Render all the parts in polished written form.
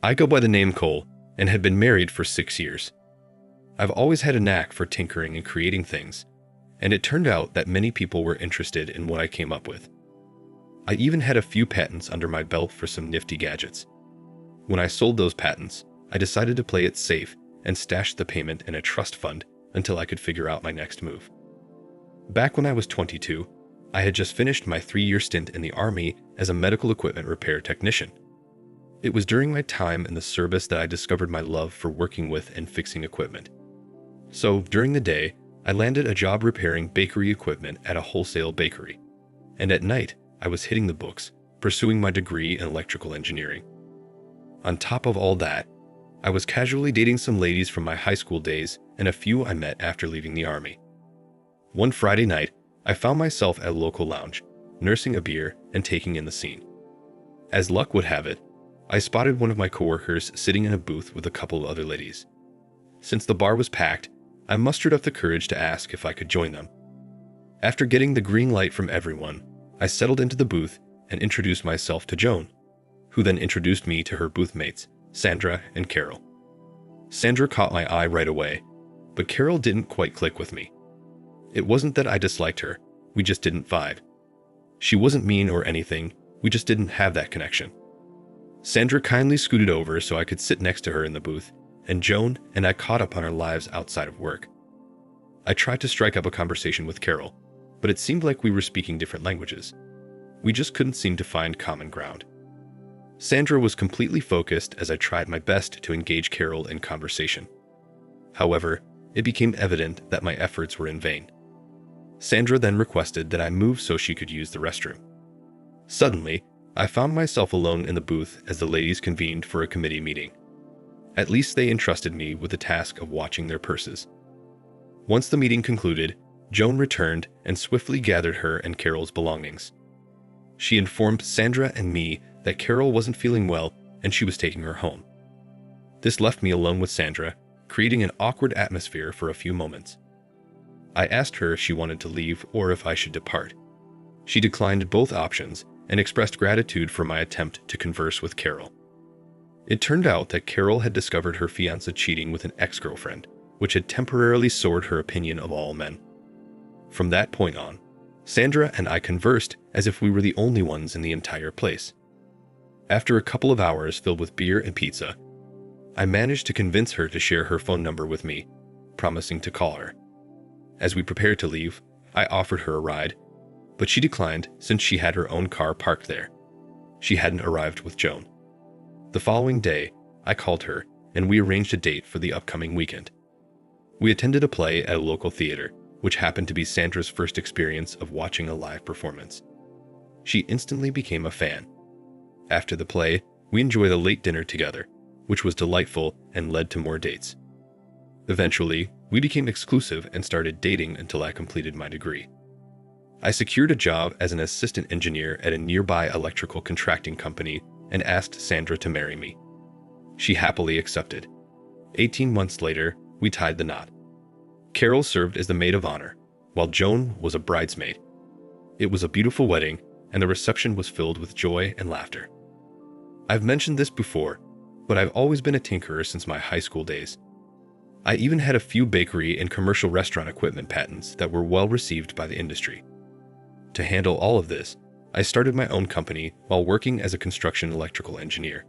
I go by the name Cole and had been married for 6 years. I've always had a knack for tinkering and creating things, and it turned out that many people were interested in what I came up with. I even had a few patents under my belt for some nifty gadgets. When I sold those patents, I decided to play it safe and stashed the payment in a trust fund until I could figure out my next move. Back when I was 22, I had just finished my 3-year stint in the Army as a medical equipment repair technician. It was during my time in the service that I discovered my love for working with and fixing equipment. So, during the day, I landed a job repairing bakery equipment at a wholesale bakery. And at night, I was hitting the books, pursuing my degree in electrical engineering. On top of all that, I was casually dating some ladies from my high school days and a few I met after leaving the Army. One Friday night, I found myself at a local lounge, nursing a beer and taking in the scene. As luck would have it, I spotted one of my coworkers sitting in a booth with a couple of other ladies. Since the bar was packed, I mustered up the courage to ask if I could join them. After getting the green light from everyone, I settled into the booth and introduced myself to Joan, who then introduced me to her booth mates, Sandra and Carol. Sandra caught my eye right away, but Carol didn't quite click with me. It wasn't that I disliked her, we just didn't vibe. She wasn't mean or anything, we just didn't have that connection. Sandra kindly scooted over so I could sit next to her in the booth, and Joan and I caught up on our lives outside of work. I tried to strike up a conversation with Carol, but it seemed like we were speaking different languages. We just couldn't seem to find common ground. Sandra was completely focused as I tried my best to engage Carol in conversation. However, it became evident that my efforts were in vain. Sandra then requested that I move so she could use the restroom. Suddenly, I found myself alone in the booth as the ladies convened for a committee meeting. At least they entrusted me with the task of watching their purses. Once the meeting concluded, Joan returned and swiftly gathered her and Carol's belongings. She informed Sandra and me that Carol wasn't feeling well and she was taking her home. This left me alone with Sandra, creating an awkward atmosphere for a few moments. I asked her if she wanted to leave or if I should depart. She declined both options and expressed gratitude for my attempt to converse with Carol. It turned out that Carol had discovered her fiancé cheating with an ex-girlfriend, which had temporarily soured her opinion of all men. From that point on, Sandra and I conversed as if we were the only ones in the entire place. After a couple of hours filled with beer and pizza, I managed to convince her to share her phone number with me, promising to call her. As we prepared to leave, I offered her a ride, but she declined since she had her own car parked there. She hadn't arrived with Joan. The following day, I called her and we arranged a date for the upcoming weekend. We attended a play at a local theater, which happened to be Sandra's first experience of watching a live performance. She instantly became a fan. After the play, we enjoyed a late dinner together, which was delightful and led to more dates. Eventually, we became exclusive and started dating until I completed my degree. I secured a job as an assistant engineer at a nearby electrical contracting company and asked Sandra to marry me. She happily accepted. 18 months later, we tied the knot. Carol served as the maid of honor, while Joan was a bridesmaid. It was a beautiful wedding, and the reception was filled with joy and laughter. I've mentioned this before, but I've always been a tinkerer since my high school days. I even had a few bakery and commercial restaurant equipment patents that were well received by the industry. To handle all of this, I started my own company while working as a construction electrical engineer.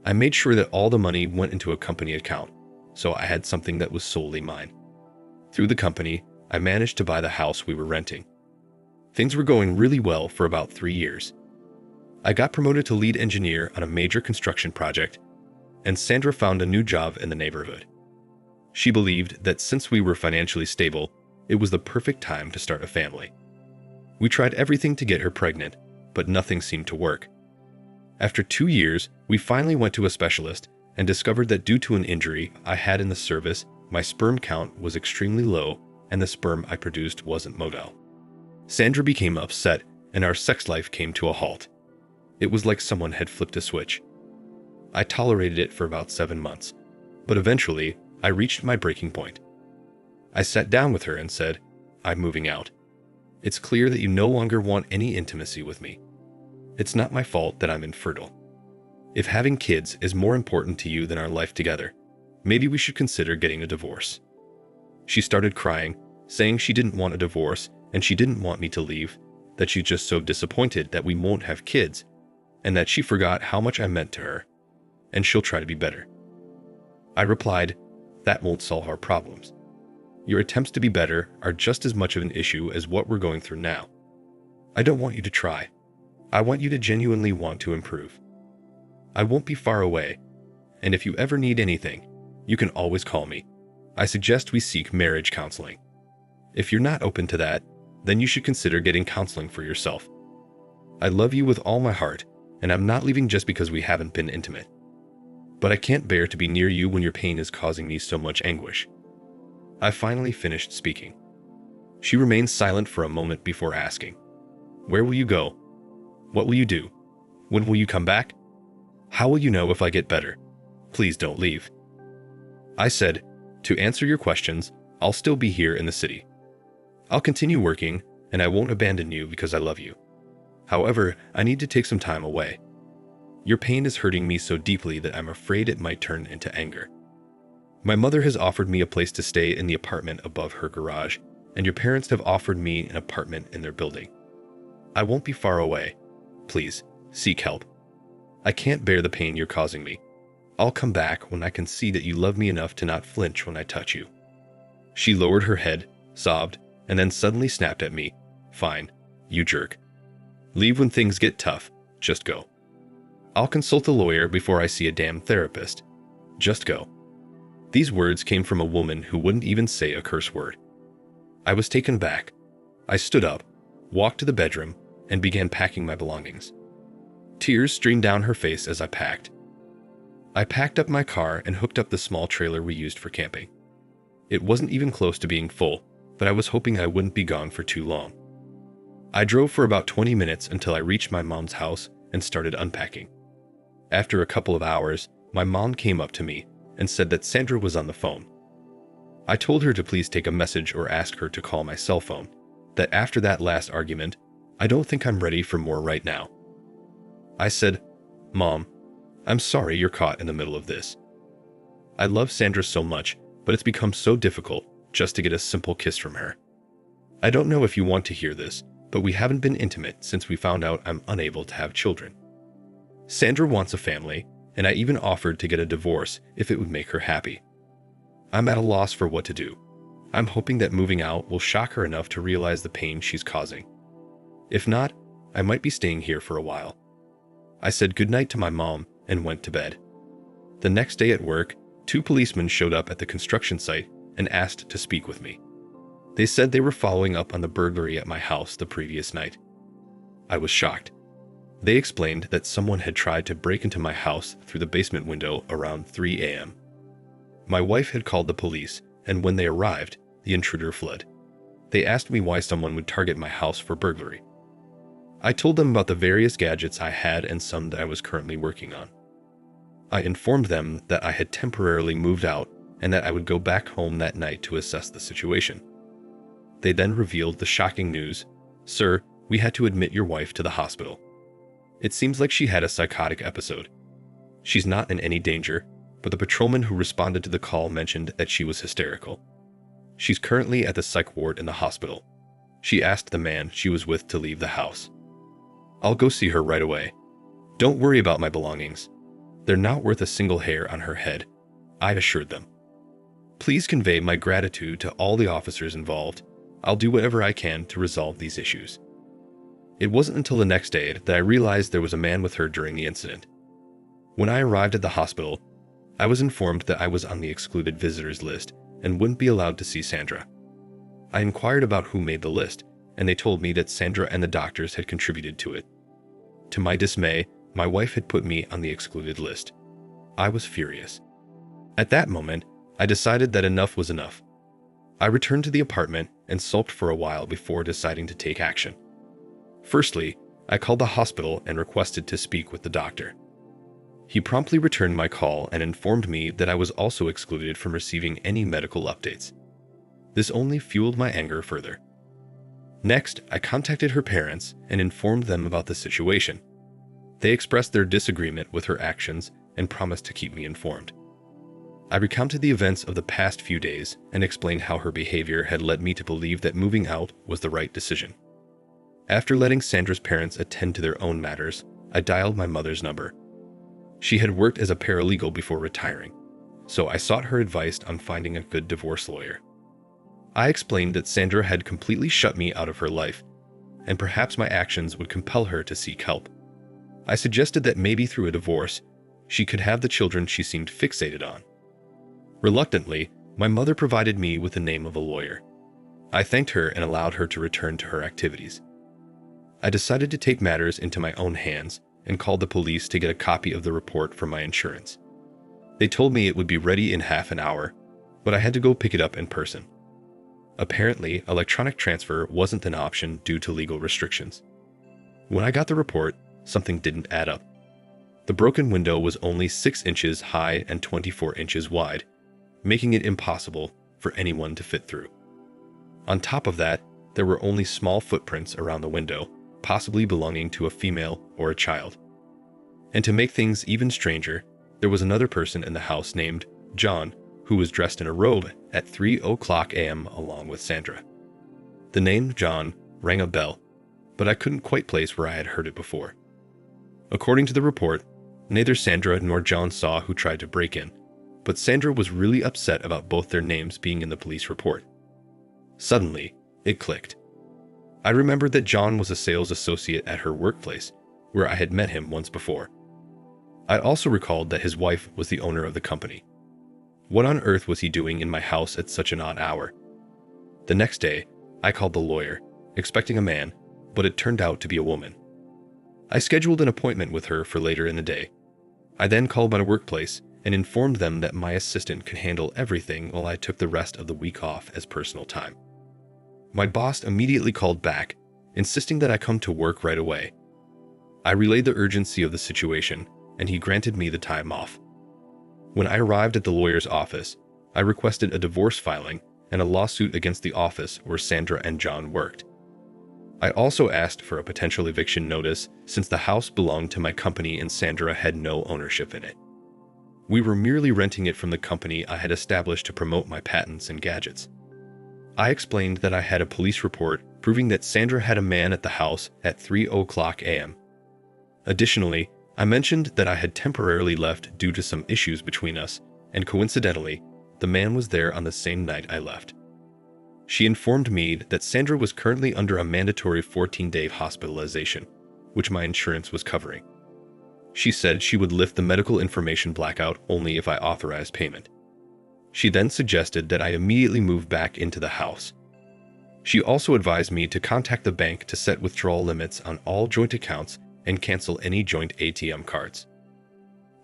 I made sure that all the money went into a company account, so I had something that was solely mine. Through the company, I managed to buy the house we were renting. Things were going really well for about 3 years. I got promoted to lead engineer on a major construction project, and Sandra found a new job in the neighborhood. She believed that since we were financially stable, it was the perfect time to start a family. We tried everything to get her pregnant, but nothing seemed to work. After 2 years, we finally went to a specialist and discovered that due to an injury I had in the service, my sperm count was extremely low and the sperm I produced wasn't motile. Sandra became upset and our sex life came to a halt. It was like someone had flipped a switch. I tolerated it for about 7 months, but eventually I reached my breaking point. I sat down with her and said, "I'm moving out. It's clear that you no longer want any intimacy with me. It's not my fault that I'm infertile. If having kids is more important to you than our life together, maybe we should consider getting a divorce." She started crying, saying she didn't want a divorce and she didn't want me to leave, that she's just so disappointed that we won't have kids, and that she forgot how much I meant to her, and she'll try to be better. I replied, "That won't solve our problems. Your attempts to be better are just as much of an issue as what we're going through now. I don't want you to try. I want you to genuinely want to improve. I won't be far away, and if you ever need anything, you can always call me. I suggest we seek marriage counseling. If you're not open to that, then you should consider getting counseling for yourself. I love you with all my heart, and I'm not leaving just because we haven't been intimate. But I can't bear to be near you when your pain is causing me so much anguish." I finally finished speaking. She remained silent for a moment before asking, "Where will you go? What will you do? When will you come back? How will you know if I get better? Please don't leave." I said, "To answer your questions, I'll still be here in the city. I'll continue working, and I won't abandon you because I love you. However, I need to take some time away. Your pain is hurting me so deeply that I'm afraid it might turn into anger. My mother has offered me a place to stay in the apartment above her garage, and your parents have offered me an apartment in their building. I won't be far away. Please, seek help. I can't bear the pain you're causing me. I'll come back when I can see that you love me enough to not flinch when I touch you." She lowered her head, sobbed, and then suddenly snapped at me, "Fine, you jerk. Leave when things get tough. Just go. I'll consult a lawyer before I see a damn therapist. Just go." These words came from a woman who wouldn't even say a curse word. I was taken back. I stood up, walked to the bedroom, and began packing my belongings. Tears streamed down her face as I packed. I packed up my car and hooked up the small trailer we used for camping. It wasn't even close to being full, but I was hoping I wouldn't be gone for too long. I drove for about 20 minutes until I reached my mom's house and started unpacking. After a couple of hours, my mom came up to me and said that Sandra was on the phone. I told her to please take a message or ask her to call my cell phone, that after that last argument, I don't think I'm ready for more right now. I said, "Mom, I'm sorry you're caught in the middle of this. I love Sandra so much, but it's become so difficult just to get a simple kiss from her. I don't know if you want to hear this, but we haven't been intimate since we found out I'm unable to have children. Sandra wants a family, and I even offered to get a divorce if it would make her happy. I'm at a loss for what to do. I'm hoping that moving out will shock her enough to realize the pain she's causing. If not, I might be staying here for a while." I said goodnight to my mom and went to bed. The next day at work, 2 policemen showed up at the construction site and asked to speak with me. They said they were following up on the burglary at my house the previous night. I was shocked. They explained that someone had tried to break into my house through the basement window around 3 a.m. My wife had called the police, and when they arrived, the intruder fled. They asked me why someone would target my house for burglary. I told them about the various gadgets I had and some that I was currently working on. I informed them that I had temporarily moved out and that I would go back home that night to assess the situation. They then revealed the shocking news, "Sir, we had to admit your wife to the hospital. It seems like she had a psychotic episode. She's not in any danger, but the patrolman who responded to the call mentioned that she was hysterical. She's currently at the psych ward in the hospital. She asked the man she was with to leave the house. I'll go see her right away. Don't worry about my belongings. They're not worth a single hair on her head," I assured them. "Please convey my gratitude to all the officers involved. I'll do whatever I can to resolve these issues." It wasn't until the next day that I realized there was a man with her during the incident. When I arrived at the hospital, I was informed that I was on the excluded visitors list and wouldn't be allowed to see Sandra. I inquired about who made the list, and they told me that Sandra and the doctors had contributed to it. To my dismay, my wife had put me on the excluded list. I was furious. At that moment, I decided that enough was enough. I returned to the apartment and sulked for a while before deciding to take action. Firstly, I called the hospital and requested to speak with the doctor. He promptly returned my call and informed me that I was also excluded from receiving any medical updates. This only fueled my anger further. Next, I contacted her parents and informed them about the situation. They expressed their disagreement with her actions and promised to keep me informed. I recounted the events of the past few days and explained how her behavior had led me to believe that moving out was the right decision. After letting Sandra's parents attend to their own matters, I dialed my mother's number. She had worked as a paralegal before retiring, so I sought her advice on finding a good divorce lawyer. I explained that Sandra had completely shut me out of her life, and perhaps my actions would compel her to seek help. I suggested that maybe through a divorce, she could have the children she seemed fixated on. Reluctantly, my mother provided me with the name of a lawyer. I thanked her and allowed her to return to her activities. I decided to take matters into my own hands and called the police to get a copy of the report from my insurance. They told me it would be ready in half an hour, but I had to go pick it up in person. Apparently, electronic transfer wasn't an option due to legal restrictions. When I got the report, something didn't add up. The broken window was only 6 inches high and 24 inches wide, making it impossible for anyone to fit through. On top of that, there were only small footprints around the window, possibly belonging to a female or a child. And to make things even stranger, there was another person in the house named John, who was dressed in a robe at 3:00 a.m. along with Sandra. The name John rang a bell, but I couldn't quite place where I had heard it before. According to the report, neither Sandra nor John saw who tried to break in, but Sandra was really upset about both their names being in the police report. Suddenly, it clicked. I remembered that John was a sales associate at her workplace, where I had met him once before. I also recalled that his wife was the owner of the company. What on earth was he doing in my house at such an odd hour? The next day, I called the lawyer, expecting a man, but it turned out to be a woman. I scheduled an appointment with her for later in the day. I then called my workplace and informed them that my assistant could handle everything while I took the rest of the week off as personal time. My boss immediately called back, insisting that I come to work right away. I relayed the urgency of the situation, and he granted me the time off. When I arrived at the lawyer's office, I requested a divorce filing and a lawsuit against the office where Sandra and John worked. I also asked for a potential eviction notice since the house belonged to my company and Sandra had no ownership in it. We were merely renting it from the company I had established to promote my patents and gadgets. I explained that I had a police report proving that Sandra had a man at the house at 3:00 a.m. Additionally, I mentioned that I had temporarily left due to some issues between us, and coincidentally, the man was there on the same night I left. She informed me that Sandra was currently under a mandatory 14-day hospitalization, which my insurance was covering. She said she would lift the medical information blackout only if I authorized payment. She then suggested that I immediately move back into the house. She also advised me to contact the bank to set withdrawal limits on all joint accounts and cancel any joint ATM cards.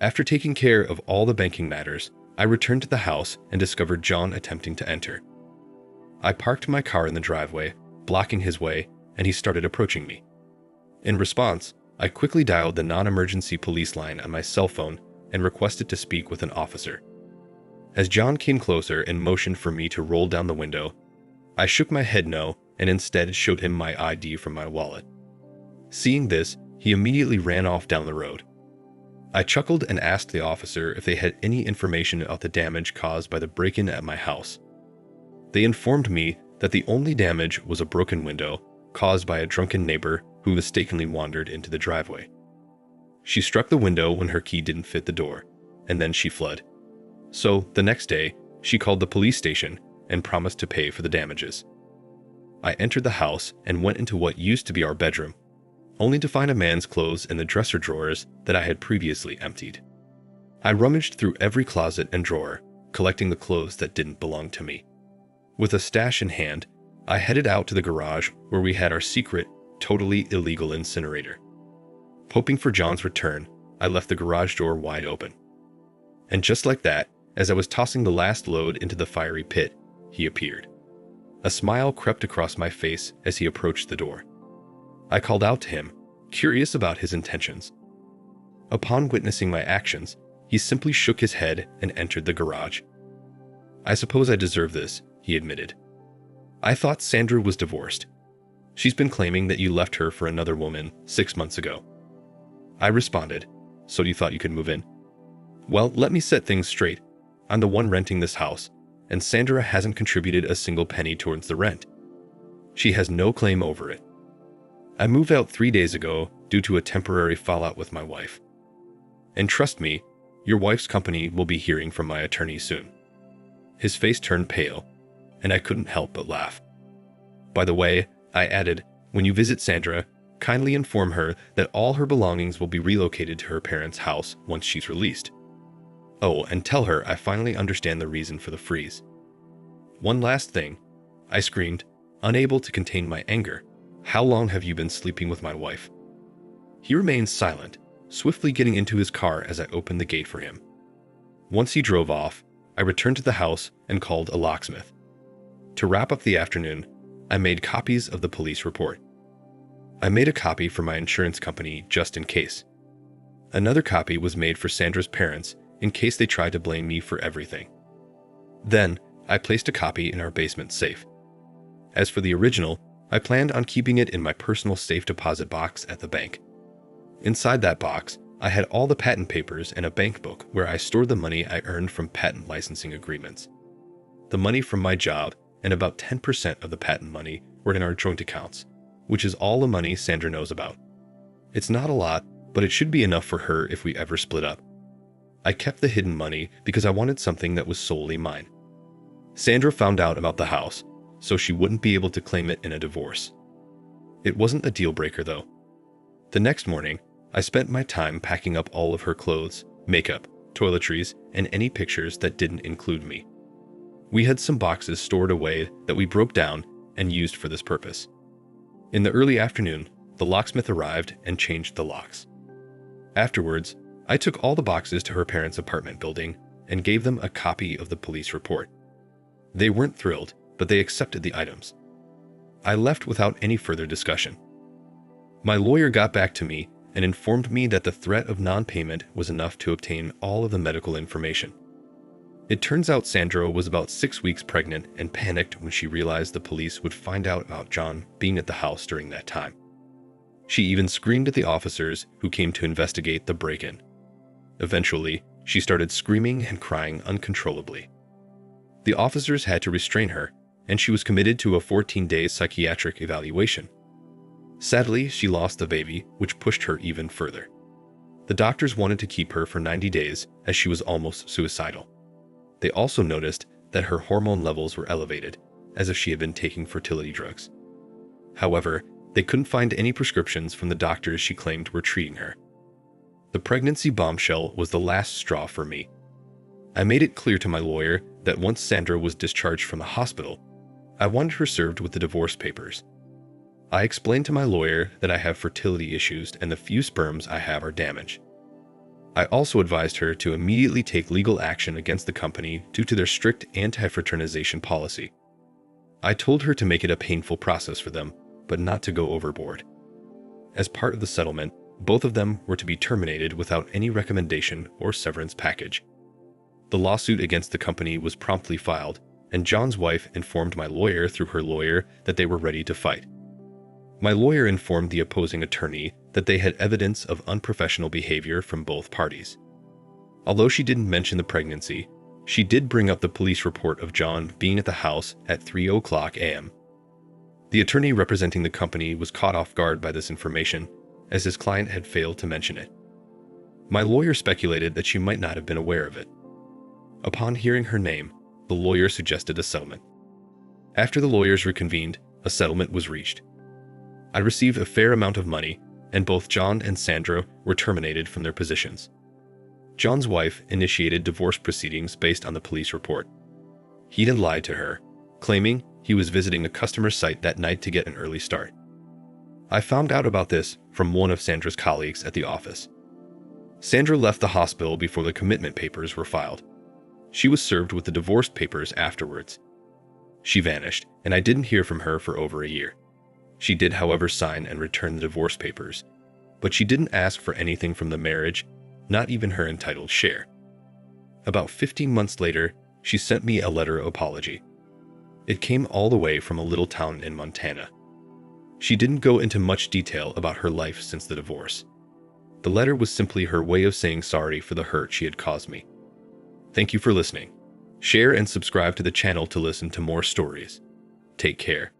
After taking care of all the banking matters, I returned to the house and discovered John attempting to enter. I parked my car in the driveway, blocking his way, and he started approaching me. In response, I quickly dialed the non-emergency police line on my cell phone and requested to speak with an officer. As John came closer and motioned for me to roll down the window, I shook my head no and instead showed him my ID from my wallet. Seeing this, he immediately ran off down the road. I chuckled and asked the officer if they had any information about the damage caused by the break-in at my house. They informed me that the only damage was a broken window caused by a drunken neighbor who mistakenly wandered into the driveway. She struck the window when her key didn't fit the door, and then she fled. So, the next day, she called the police station and promised to pay for the damages. I entered the house and went into what used to be our bedroom, only to find a man's clothes in the dresser drawers that I had previously emptied. I rummaged through every closet and drawer, collecting the clothes that didn't belong to me. With a stash in hand, I headed out to the garage where we had our secret, totally illegal incinerator. Hoping for John's return, I left the garage door wide open. And just like that, as I was tossing the last load into the fiery pit, he appeared. A smile crept across my face as he approached the door. I called out to him, curious about his intentions. Upon witnessing my actions, he simply shook his head and entered the garage. "I suppose I deserve this," he admitted. "I thought Sandra was divorced. She's been claiming that you left her for another woman 6 months ago." I responded, "So you thought you could move in?" "Well, let me set things straight. I'm the one renting this house, and Sandra hasn't contributed a single penny towards the rent. She has no claim over it. I moved out 3 days ago due to a temporary fallout with my wife. And trust me, your wife's company will be hearing from my attorney soon." His face turned pale, and I couldn't help but laugh. "By the way," I added, "when you visit Sandra, kindly inform her that all her belongings will be relocated to her parents' house once she's released. Oh, and tell her I finally understand the reason for the freeze." "One last thing," I screamed, unable to contain my anger. "How long have you been sleeping with my wife?" He remained silent, swiftly getting into his car as I opened the gate for him. Once he drove off, I returned to the house and called a locksmith. To wrap up the afternoon, I made copies of the police report. I made a copy for my insurance company just in case. Another copy was made for Sandra's parents in case they tried to blame me for everything. Then, I placed a copy in our basement safe. As for the original, I planned on keeping it in my personal safe deposit box at the bank. Inside that box, I had all the patent papers and a bank book where I stored the money I earned from patent licensing agreements. The money from my job and about 10% of the patent money were in our joint accounts, which is all the money Sandra knows about. It's not a lot, but it should be enough for her if we ever split up. I kept the hidden money because I wanted something that was solely mine. Sandra found out about the house, so she wouldn't be able to claim it in a divorce. It wasn't a deal breaker though. The next morning, I spent my time packing up all of her clothes, makeup, toiletries, and any pictures that didn't include me. We had some boxes stored away that we broke down and used for this purpose. In the early afternoon, the locksmith arrived and changed the locks. Afterwards, I took all the boxes to her parents' apartment building and gave them a copy of the police report. They weren't thrilled, but they accepted the items. I left without any further discussion. My lawyer got back to me and informed me that the threat of non-payment was enough to obtain all of the medical information. It turns out Sandra was about 6 weeks pregnant and panicked when she realized the police would find out about John being at the house during that time. She even screamed at the officers who came to investigate the break-in. Eventually, she started screaming and crying uncontrollably. The officers had to restrain her, and she was committed to a 14-day psychiatric evaluation. Sadly, she lost the baby, which pushed her even further. The doctors wanted to keep her for 90 days as she was almost suicidal. They also noticed that her hormone levels were elevated, as if she had been taking fertility drugs. However, they couldn't find any prescriptions from the doctors she claimed were treating her. The pregnancy bombshell was the last straw for me. I made it clear to my lawyer that once Sandra was discharged from the hospital, I wanted her served with the divorce papers. I explained to my lawyer that I have fertility issues and the few sperms I have are damaged. I also advised her to immediately take legal action against the company due to their strict anti-fraternization policy. I told her to make it a painful process for them, but not to go overboard. As part of the settlement, both of them were to be terminated without any recommendation or severance package. The lawsuit against the company was promptly filed, and John's wife informed my lawyer through her lawyer that they were ready to fight. My lawyer informed the opposing attorney that they had evidence of unprofessional behavior from both parties. Although she didn't mention the pregnancy, she did bring up the police report of John being at the house at 3:00 a.m. The attorney representing the company was caught off guard by this information, as his client had failed to mention it. My lawyer speculated that she might not have been aware of it. Upon hearing her name, the lawyer suggested a settlement. After the lawyers reconvened, a settlement was reached. I received a fair amount of money, and both John and Sandra were terminated from their positions. John's wife initiated divorce proceedings based on the police report. He had lied to her, claiming he was visiting a customer site that night to get an early start. I found out about this from one of Sandra's colleagues at the office. Sandra left the hospital before the commitment papers were filed. She was served with the divorce papers afterwards. She vanished, and I didn't hear from her for over a year. She did, however, sign and return the divorce papers, but she didn't ask for anything from the marriage, not even her entitled share. About 15 months later, she sent me a letter of apology. It came all the way from a little town in Montana. She didn't go into much detail about her life since the divorce. The letter was simply her way of saying sorry for the hurt she had caused me. Thank you for listening. Share and subscribe to the channel to listen to more stories. Take care.